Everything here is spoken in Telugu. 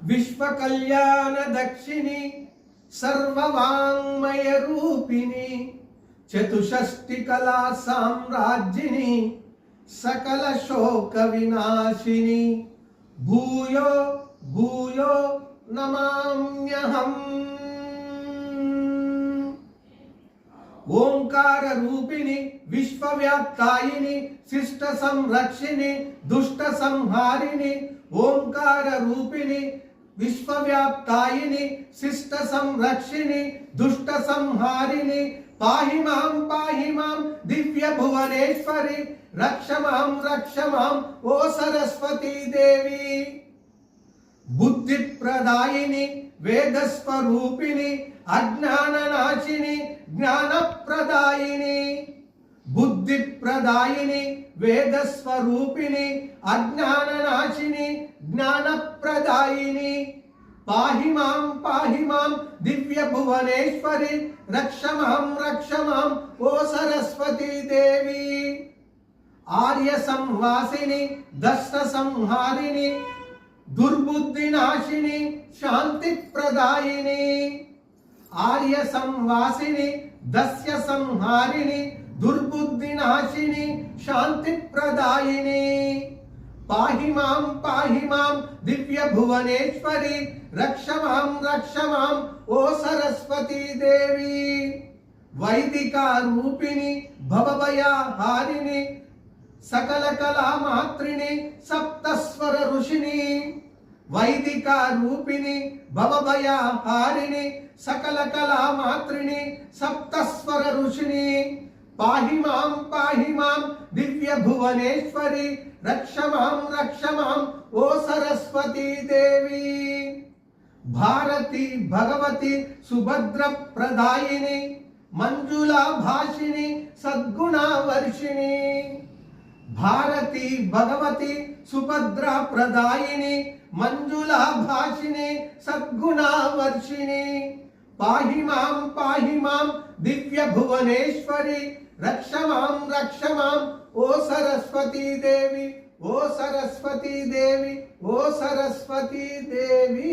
విశ్వ కళ్యాణ దక్షిణి సర్వవాంగ్మయ రూపిణి చతుషష్టి కళా సామ్రాజ్యిని సకల శోక వినాశిని భూయో భూయో నమామ్యహం. ఓంకార రూపిణి విశ్వవ్యాప్తాయిని శిష్ట సంరక్షిణి దుష్ట సంహారిణి ఓంకార రూపిణి విశ్వవ్యాప్తాయిని శిష్ట సంరక్షిణి దుష్ట సంహారిణి పాహి మాం దివ్య భువనేశ్వరి రక్ష మాం ఓ సరస్వతీ దేవి. బుద్ధి ప్రదాయిని వేద స్వరూపిణి అజ్ఞాన నాశిని జ్ఞాన ప్రదాయిని బుద్ధి ప్రదాయిని వేద స్వరూపిణి అజ్ఞాన నాశిని జ్ఞాన ప్రదాయిని పాహి మాం దివ్య భువనేశ్వరి రక్ష మాం ఓ సరస్వతీ దేవి. ఆర్య సంవాసిని దష్ట సంహారిణి దుర్బుద్ధి నాశిని శాంతి ప్రదాయిని ఆర్య సంవాసిని దస్య సంహారిణి దుర్బుద్ధి నాశిని శాంతి ప్రదాయిని పాహి మాం దివ్య భువనేశ్వరి రక్ష మాం ఓ సరస్వతీ దేవి. వైదిక రూపిణి భవభయహారిణి సకల కళా మాత్రిని సప్తస్వర ఋషిని వైదిక రూపిణి భవభయహారిణి సకల కళా మాత్రిని సప్తస్వర ఋషిని పాహి మాం దివ్య భువనేశ్వరి రక్ష మాం ఓ సరస్వతీ దేవి. భారతి భగవతి సుభద్ర ప్రదాయిని మంజులా భాషిని సద్గుణ వర్షిణి భారతి భగవతి సుభద్ర ప్రదాయిని మంజులా భాషిని సద్గుణ వర్షిణి పాహి మాం దివ్య భువనేశ్వరి రక్ష మాం ఓ సరస్వతీ దేవి ఓ సరస్వతీ దేవి ఓ సరస్వతీ దేవి.